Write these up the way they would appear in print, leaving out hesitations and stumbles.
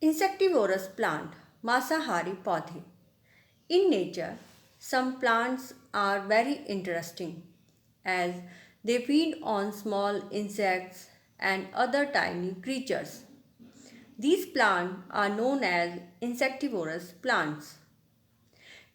Insectivorous plant, मांसाहारी पौधे. In nature, some plants are very interesting as they feed on small insects and other tiny creatures. These plants are known as insectivorous plants.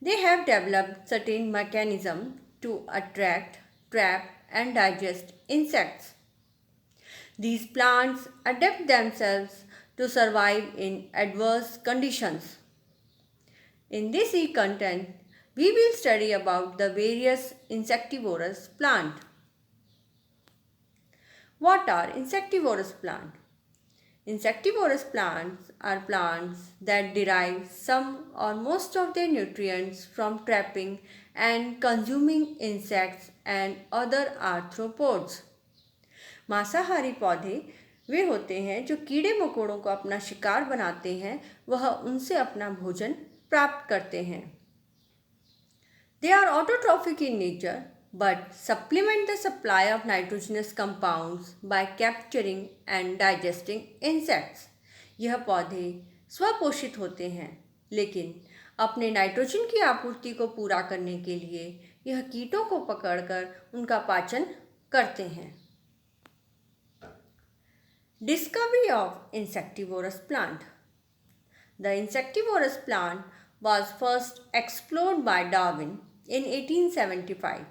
They have developed certain mechanisms to attract, trap, and digest insects. These plants adapt themselves to survive in adverse conditions. In this e-content, we will study about the various insectivorous plants. What are insectivorous plants? Insectivorous plants are plants that derive some or most of their nutrients from trapping and consuming insects and other arthropods. मांसाहारी पौधे वे होते हैं जो कीड़े मकोड़ों को अपना शिकार बनाते हैं, वह उनसे अपना भोजन प्राप्त करते हैं. They are autotrophic in nature but supplement the supply of nitrogenous compounds by capturing and digesting insects. यह पौधे स्वपोषित होते हैं, लेकिन अपने नाइट्रोजन की आपूर्ति को पूरा करने के लिए यह कीटों को पकड़कर उनका पाचन करते हैं. Discovery of insectivorous plant. The insectivorous plant was first explored by Darwin in 1875.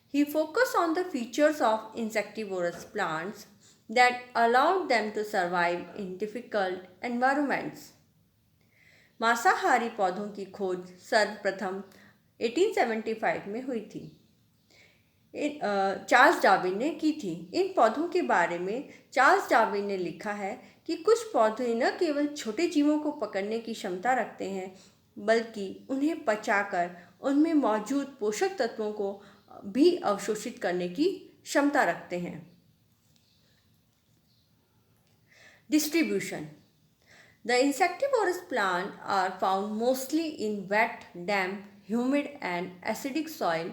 He focused on the features of insectivorous plants that allowed them to survive in difficult environments. मांसाहारी पौधों की खोज सर्वप्रथम 1875 में हुई थी. चार्ल्स डार्विन ने की थी. इन पौधों के बारे में चार्ल्स डार्विन ने लिखा है कि कुछ पौधे न केवल छोटे जीवों को पकड़ने की क्षमता रखते हैं, बल्कि उन्हें पचाकर उनमें मौजूद पोषक तत्वों को भी अवशोषित करने की क्षमता रखते हैं. Distribution. The insectivorous plants are found mostly in wet, damp, humid and acidic soil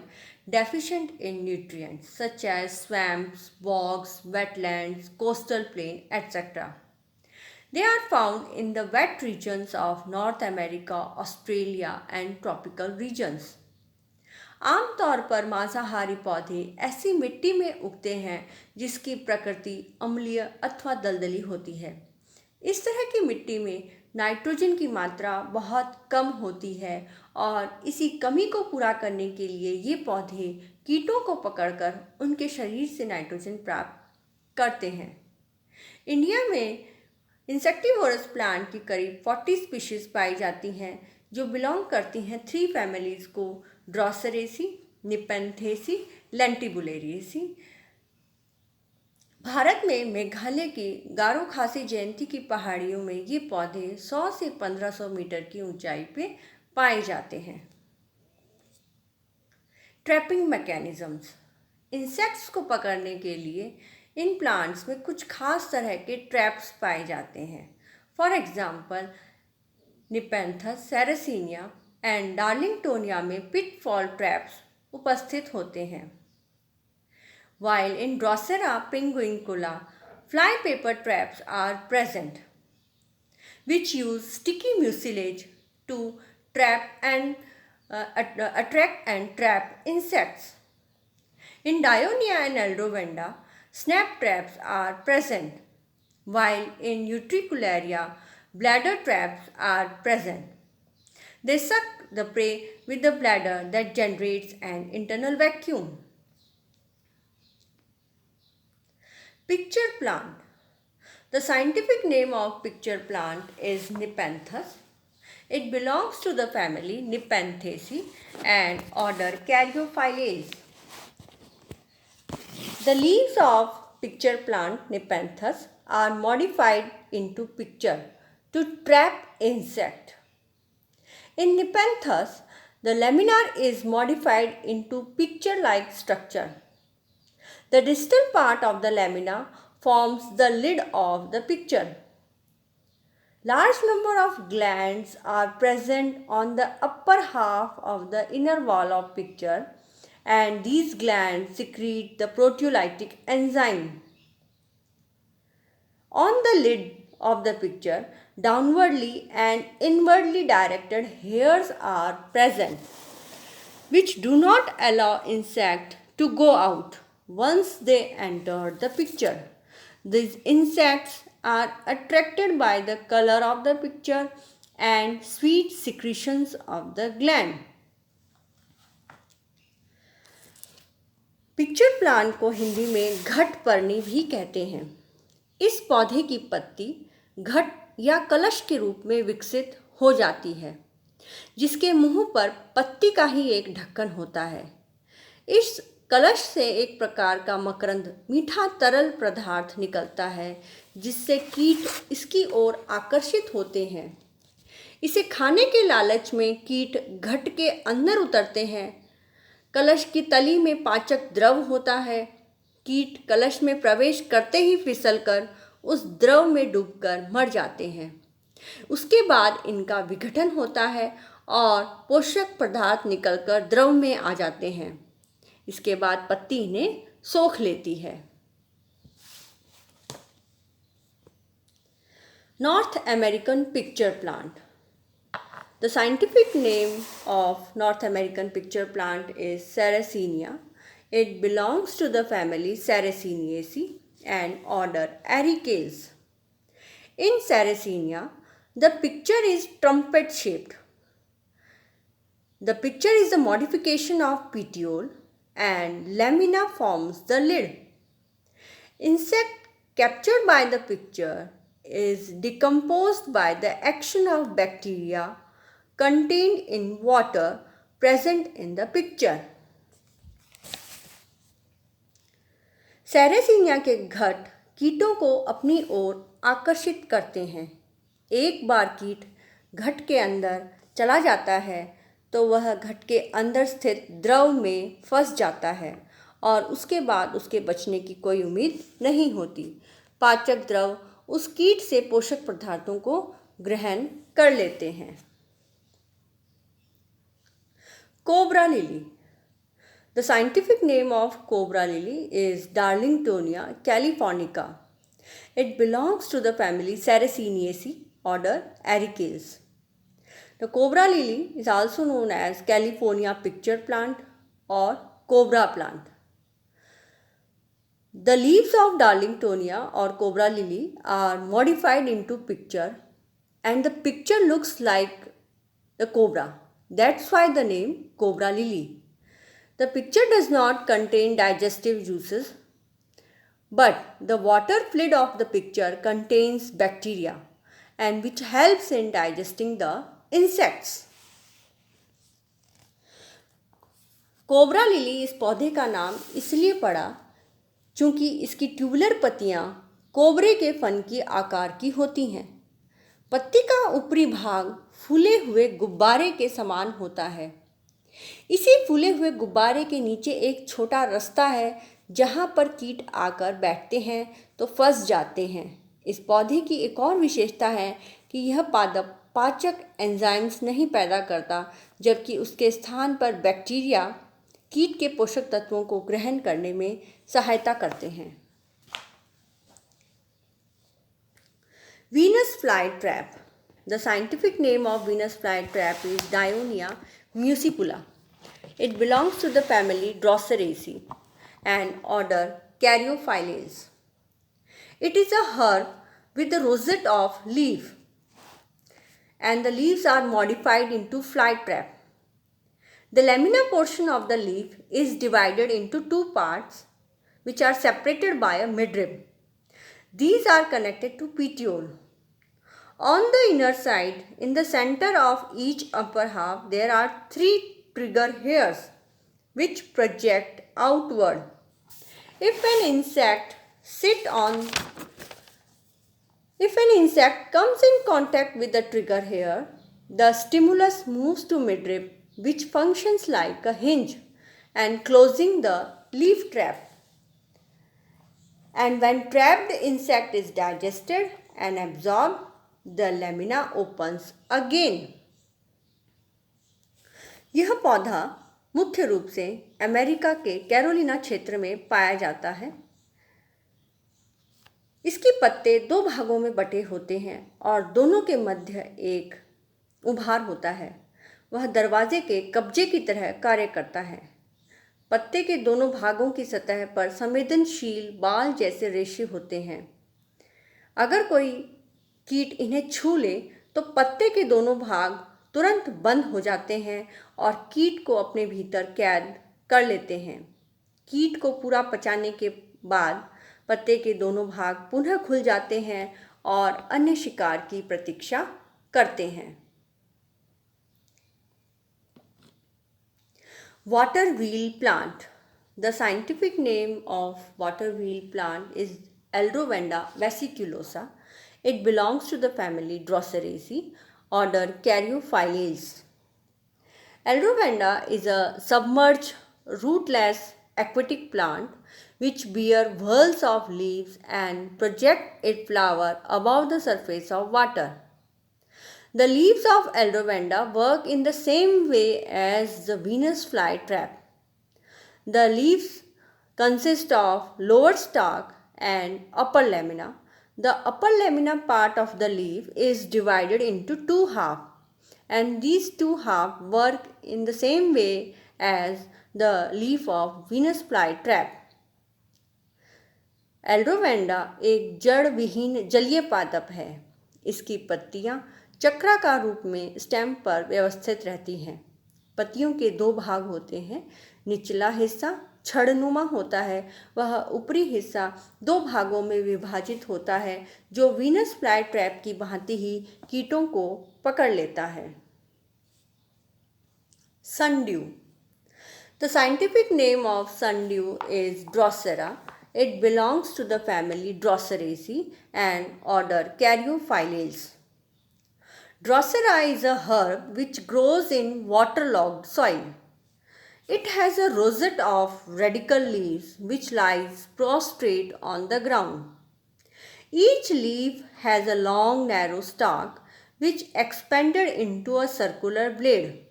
deficient in nutrients such as swamps, bogs, wetlands, coastal plain, etc. They are found in the wet regions of North America, Australia and tropical regions. आमतौर पर मांसाहारी पौधे ऐसी मिट्टी में उगते हैं जिसकी प्रकृति अम्लीय अथवा दलदली होती है. इस तरह की मिट्टी में नाइट्रोजन की मात्रा बहुत कम होती है और इसी कमी को पूरा करने के लिए ये पौधे कीटों को पकड़कर उनके शरीर से नाइट्रोजन प्राप्त करते हैं. इंडिया में इंसेक्टिवोरस प्लांट की करीब 40 स्पीशीज पाई जाती हैं जो बिलोंग करती हैं 3 फैमिलीज को: ड्रॉसरेसी, निपेंथेसी, लेंटिबुलेरिएसी. भारत में मेघालय की गारो खासी जयंती की पहाड़ियों में ये पौधे 100 से 1500 मीटर की ऊंचाई पे पाए जाते हैं. Trapping mechanisms. इंसेक्ट्स को पकड़ने के लिए इन प्लांट्स में कुछ खास तरह के ट्रैप्स पाए जाते हैं. फॉर एग्जाम्पल, निपेंथस सेरेसिनिया एंड डार्लिंगटोनिया में पिटफॉल ट्रैप्स उपस्थित होते हैं. While in Drosera pinguicula, flypaper traps are present, which use sticky mucilage to attract and trap insects. In Dionaea and Eldovenda, snap traps are present, while in Utricularia, bladder traps are present. They suck the prey with the bladder that generates an internal vacuum. Picture plant. The scientific name of picture plant is Nepenthes. It belongs to the family Nepenthaceae and order Caryophyllaceae. The leaves of picture plant Nepenthes are modified into picture to trap insect. In Nepenthes, the laminar is modified into picture-like structure. The distal part of the lamina forms the lid of the picture. Large number of glands are present on the upper half of the inner wall of picture, and these glands secrete the proteolytic enzyme. On the lid of the picture, downwardly and inwardly directed hairs are present, which do not allow insect to go out once they enter the picture. These insects are attracted by the color of the picture and sweet secretions of the gland. Pitcher plant को हिंदी में घटपर्णी भी कहते हैं। इस पौधे की पत्ती घट या कलश के रूप में विकसित हो जाती है, जिसके मुंह पर पत्ती का ही एक ढक्कन होता है। इस कलश से एक प्रकार का मकरंद मीठा तरल पदार्थ निकलता है, जिससे कीट इसकी ओर आकर्षित होते हैं। इसे खाने के लालच में कीट घट के अंदर उतरते हैं। कलश की तली में पाचक द्रव होता है। कीट कलश में प्रवेश करते ही फिसलकर उस द्रव में डूबकर मर जाते हैं। उसके बाद इनका विघटन होता है और पोषक पदार्थ निकलकर द्रव में आ जाते हैं। इसके बाद पत्ती इन्हें सोख लेती है। North American pitcher plant. The scientific name of North American picture plant is Sarracenia. It belongs to the family Sarraceniaceae and order Aricales. In Sarracenia, the picture is trumpet shaped. The picture is a modification of petiole and lamina forms the lid. Insect captured by the picture is decomposed by the action of bacteria contained in water present in the picture. सैरेसीनिया के घट कीटों को अपनी ओर आकर्षित करते हैं। एक बार कीट घट के अंदर चला जाता है तो वह घट के अंदर स्थित द्रव में फंस जाता है और उसके बाद उसके बचने की कोई उम्मीद नहीं होती। पाचक द्रव उस कीट से पोषक पदार्थों को ग्रहण कर लेते हैं। Cobra lily. The scientific name of cobra lily is Darlingtonia californica. It belongs to the family Sarraceniaceae, order Aricales. The cobra lily is also known as California picture plant or cobra plant. The leaves of Darlingtonia or cobra lily are modified into picture and the picture looks like the cobra. That's why the name cobra lily. The picture does not contain digestive juices, but the water fluid of the picture contains bacteria and which helps in digesting the insects. Cobra lily इस पौधे का नाम इसलिए पड़ा क्योंकि इसकी tubular पत्तियां कोबरे के फन की आकार की होती हैं। पत्ती का ऊपरी भाग फूले हुए गुब्बारे के समान होता है। इसी फूले हुए गुब्बारे के नीचे एक छोटा रास्ता है जहां पर कीट आकर बैठते हैं तो फंस जाते हैं। इस पौधे की एक और विशेषता है कि यह पादप पाचक एंजाइम्स नहीं पैदा करता, जबकि उसके स्थान पर बैक्टीरिया कीट के पोषक तत्वों को ग्रहण करने में सहायता करते हैं। Venus flytrap. The scientific name of Venus flytrap is Dionaea muscipula. It belongs to the family Droseraceae and order Caryophyllales. It is a herb with a rosette of leaf, and the leaves are modified into flytrap. The lamina portion of the leaf is divided into two parts, which are separated by a midrib. These are connected to petiole. On the inner side, in the center of each upper half, there are 3 trigger hairs which project outward. If an insect comes in contact with the trigger hair, the stimulus moves to midrib, which functions like a hinge and closing the leaf trap. And when trapped insect is digested and absorbed, the lamina opens again. यह पौधा मुख्य रूप से America के Carolina क्षेत्र में पाया जाता है। इसके पत्ते दो भागों में बटे होते हैं और दोनों के मध्य एक उभार होता है। वह दरवाजे के कब्जे की तरह कार्य करता है। पत्ते के दोनों भागों की सतह पर संवेदनशील बाल जैसे रेशे होते हैं। अगर कोई कीट इन्हें छू ले तो पत्ते के दोनों भाग तुरंत बंद हो जाते हैं और कीट को अपने भीतर कैद कर लेते हैं। कीट को पूरा पचाने के बाद पत्ते के दोनों भाग पुनः खुल जाते हैं और अन्य शिकार की प्रतीक्षा करते हैं। Water wheel plant. The scientific name of water wheel plant is Eldrovanda vesiculosa. It belongs to the family Droseraceae, order Caryophyllales. Eldrovanda is a submerged, rootless aquatic plant which bear whorls of leaves and project its flower above the surface of water. The leaves of Eldrovanda work in the same way as the Venus flytrap. The leaves consist of lower stalk and upper lamina. The upper lamina part of the leaf is divided into two halves, and these two halves work in the same way as the leaf of Venus flytrap. एल्ड्रोवेंडा एक जड़ विहीन जलीय पादप है। इसकी पत्तियां चक्राकार रूप में स्टेम पर व्यवस्थित रहती हैं। पत्तियों के दो भाग होते हैं। निचला हिस्सा छड़नुमा होता है। वह ऊपरी हिस्सा दो भागों में विभाजित होता है जो वीनस फ्लाई ट्रैप की भांति ही कीटों को पकड़ लेता है। sundew. The scientific name of sundew is Drosera. It belongs to the family Droseraceae and order Caryophyllales. Drosera is a herb which grows in waterlogged soil. It has a rosette of radical leaves which lies prostrate on the ground. Each leaf has a long narrow stalk which expanded into a circular blade.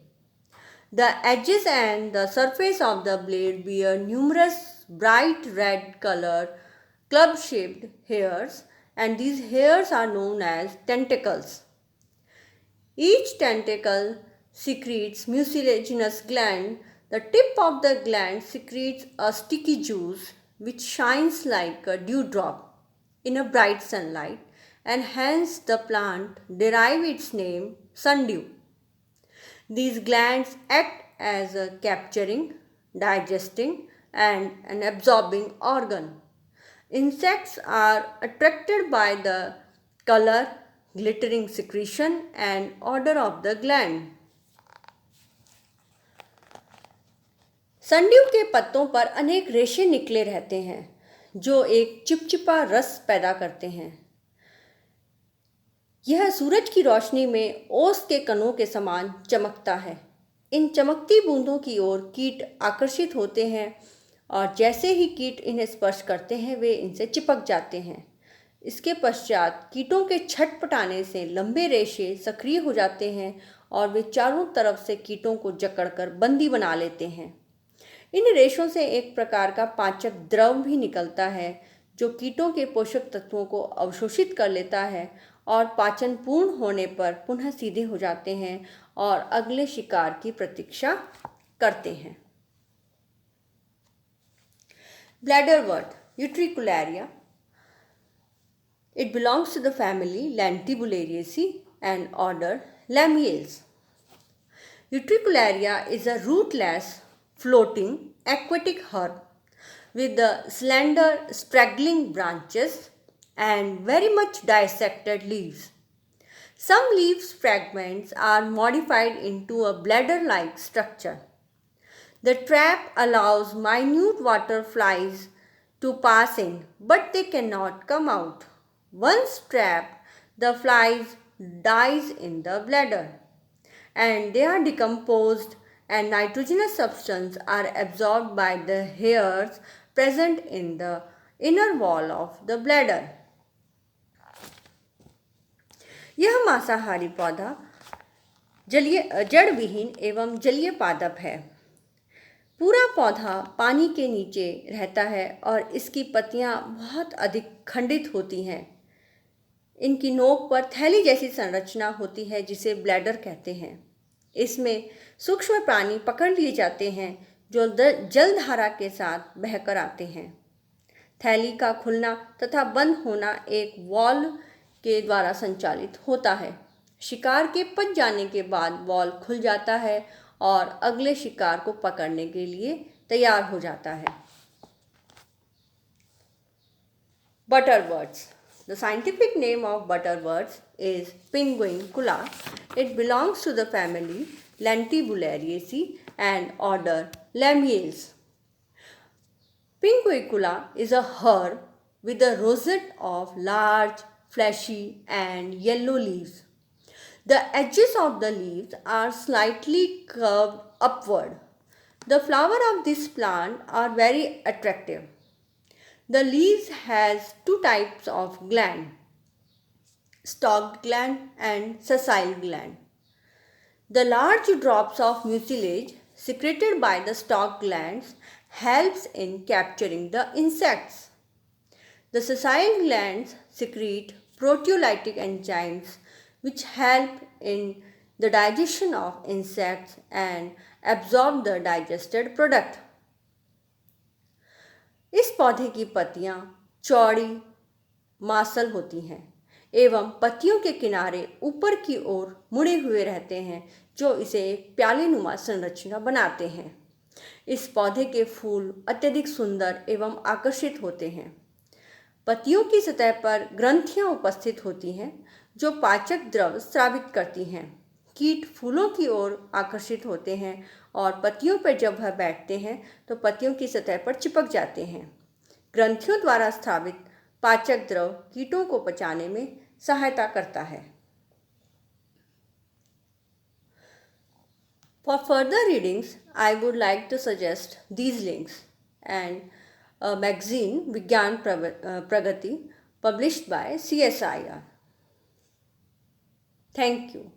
The edges and the surface of the blade bear numerous bright red colored club-shaped hairs, and these hairs are known as tentacles. Each tentacle secretes mucilaginous gland. The tip of the gland secretes a sticky juice which shines like a dewdrop in a bright sunlight, and hence the plant derives its name sundew. These glands act as a capturing, digesting, and an absorbing organ. Insects are attracted by the color, glittering secretion, and odor of the gland. Sundew के पत्तों पर अनेक रेशे निकले रहते हैं जो एक चिपचिपा रस पैदा करते हैं। यह सूरज की रोशनी में ओस के कणों के समान चमकता है। इन चमकती बूंदों की ओर कीट आकर्षित होते हैं और जैसे ही कीट इन्हें स्पर्श करते हैं वे इनसे चिपक जाते हैं। इसके पश्चात कीटों के छटपटाने से लंबे रेशे सक्रिय हो जाते हैं और वे चारों तरफ से कीटों को जकड़कर बंदी बना लेते हैं। इन रेशों से एक प्रकार का पाचक द्रव भी निकलता है जो कीटों के पोषक तत्वों को अवशोषित कर लेता है और पाचन पूर्ण होने पर पुनः सीधे हो जाते हैं और अगले शिकार की प्रतीक्षा करते हैं। ब्लैडरवर्ट Utricularia. It belongs to the family Lantibulariaceae and order Lamiales. Utricularia is a rootless, floating, aquatic herb with the slender, straggling branches and very much dissected leaves. Some leaves fragments are modified into a bladder-like structure. The trap allows minute water flies to pass in, but they cannot come out. Once trapped, the flies dies in the bladder, and they are decomposed and nitrogenous substances are absorbed by the hairs present in the inner wall of the bladder. यह मांसाहारी पौधा जड़ विहीन एवं जलीय पादप है। पूरा पौधा पानी के नीचे रहता है और इसकी पत्तियां बहुत अधिक खंडित होती हैं। इनकी नोक पर थैली जैसी संरचना होती है जिसे ब्लैडर कहते हैं। इसमें सूक्ष्म प्राणी पकड़ लिए जाते हैं जो जलधारा के साथ बहकर आते हैं। थैली का खुलना तथा बंद होना एक वॉल्व के द्वारा संचालित होता है। शिकार के पच जाने के बाद वॉल्व खुल जाता है और अगले शिकार को पकड़ने के लिए तैयार हो जाता है। Butterbirds. The scientific name of butterbirds is Pinguicula. It belongs to the family Lentibulariaceae and order Lamniales. Pinguicula is a herb with a rosette of large, fleshy and yellow leaves. The edges of the leaves are slightly curved upward. The flowers of this plant are very attractive. The leaves has two types of gland, stalked gland and sessile gland. The large drops of mucilage secreted by the stalked glands helps in capturing the insects. The sessile glands secrete proteolytic enzymes which help in the digestion of insects and absorb the digested product. इस पौधे की पत्तियां चौड़ी मांसल होती हैं एवं पत्तियों के किनारे ऊपर की ओर मुड़े हुए रहते हैं जो इसे एक प्यालेनुमा संरचना बनाते हैं। इस पौधे के फूल अत्यधिक सुंदर एवं आकर्षित होते हैं। पत्तियों की सतह पर ग्रंथियां उपस्थित होती हैं जो पाचक द्रव स्रावित करती हैं। कीट फूलों की ओर आकर्षित होते हैं और पत्तियों पर जब वह बैठते हैं तो पत्तियों की सतह पर चिपक जाते हैं। ग्रंथियों द्वारा स्रावित पाचक द्रव कीटों को पचाने में सहायता करता है। For further readings, I would like to suggest these links and a magazine Vigyan Pragati published by CSIR. Thank you.